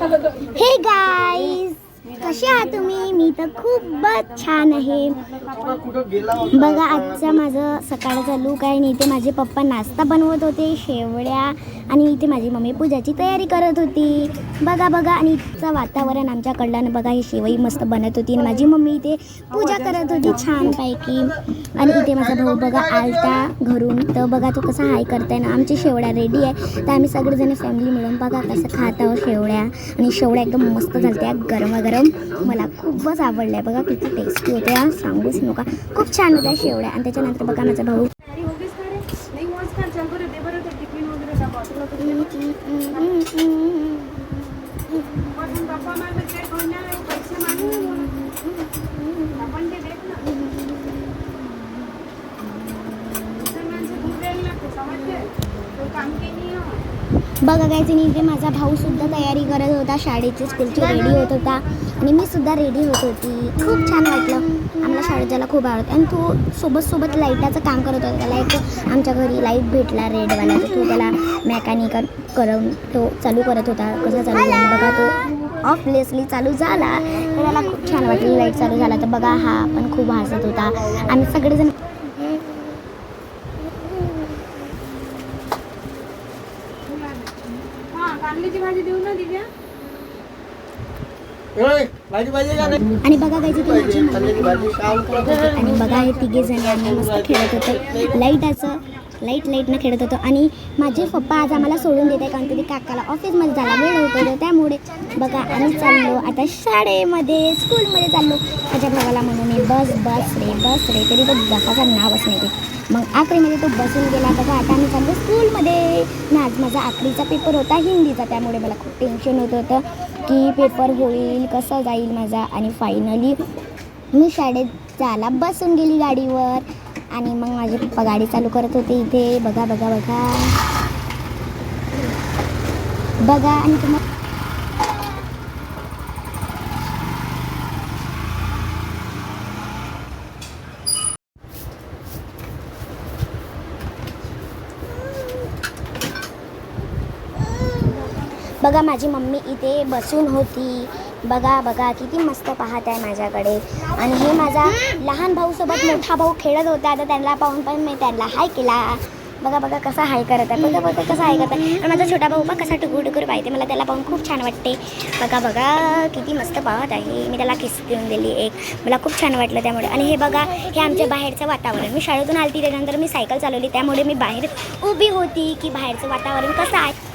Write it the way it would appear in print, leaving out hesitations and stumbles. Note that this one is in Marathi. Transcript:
हे गाईज, कसे आहात तुम्ही? मी तर खूपच छान आहे. बघा आजचा माझं सकाळचा लूक आहे. आणि इथे माझे पप्पा नाश्ता बनवत होते, शेवड्या, आणि इथे माझी मम्मी पूजाची तयारी करत होती. बघा बघा, आणि इथचं वातावरण आमच्याकडलं बघा, ही शेवई मस्त बनत होती आणि माझी मम्मी इथे पूजा करत होती छानपैकी. आणि इथे माझा भाऊ बघा आलता घरून, तर बघा तो कसा हाय करताय ना. आमची शेवड्या रेडी आहे, तर आम्ही सगळेजण फॅमिली मिळून बघा कसं खात आहोत शेवड्या. आणि शेवड्या एकदम मस्त झालत्या, गरमागरम. मला खूपच आवडल्या बघा, किती टेस्टी होत्या सांगूच नका. खूप छान होत्या शेवड्या. आणि त्याच्यानंतर बघा माझा भाऊ बघा गायचं. इथे माझा भाऊ सुद्धा तयारी करत होता, शाळेची स्कूलची रेडी होत होता, आणि मी सुद्धा रेडी होत होती. खूप छान वाटलं. आम्हाला शाळेत जायला खूप आवडतं. आणि तो सोबत लाईटाचं काम करत होता. त्याला एक आमच्या घरी लाईट भेटला रेडवाला, तर तो त्याला मेकॅनिकल करून तो चालू करत होता. कसा चालू झाला बघा, तो ऑफलेसली चालू झाला, तर त्याला खूप छान वाटली. लाईट चालू झाला तर बघा हा पण खूप हसत होता. आम्ही सगळेजण भाजी देऊ ना दिव्या. आणि बघा गायची ती माझी आणि बघा हे तिघे जण आम्ही मस्त खेळत होतो. लाईटनं खेळत होतो. आणि माझे पप्पा आज आम्हाला सोडून देत आहे, कारण तरी काकाला ऑफिसमध्ये जायला वेळ होतो, त्यामुळे बघा आम्ही चाललो आता शाळेमध्ये, स्कूलमध्ये चाललो. माझ्या भावाला म्हणून मी बस रे तरी तो बसाचा नावच नाही. मग आखरीमध्ये तो बसून गेला. बघा आता आम्ही चाललो स्कूलमध्ये. आणि आज माझा आखरीचा पेपर होता हिंदीचा, त्यामुळे मला खूप टेन्शन होत होतं की पेपर होईल कसं जाईल माझा. आणि फायनली मी शाळेत जायला बसून गेली गाडीवर. आणि मग माझे पप्पा गाडी चालू करत होते इथे. बघा आणि तुम्हाला बघा माझी मम्मी इथे बसून होती. बघा किती मस्त पाहत आहे माझ्याकडे. आणि हे माझा लहान भाऊसोबत मोठा भाऊ खेळत होता, तर त्यांना पाहून पण मी त्यांना हाय केला. बघा कसा हाय करत आहे. बघा कसा हाय करत आहे. आणि माझा छोटा भाऊ पण कसा टुकूर पाहते, मला त्याला पाहून खूप छान वाटते. बघा किती मस्त पाहत आहे. मी त्याला किस देऊन दिली एक, मला खूप छान वाटलं त्यामुळे. आणि हे बघा, हे आमच्या बाहेरचं वातावरण. मी शाळेतून आलती, त्याच्यानंतर मी सायकल चालवली, त्यामुळे मी बाहेर उभी होती की बाहेरचं वातावरण कसं आहे.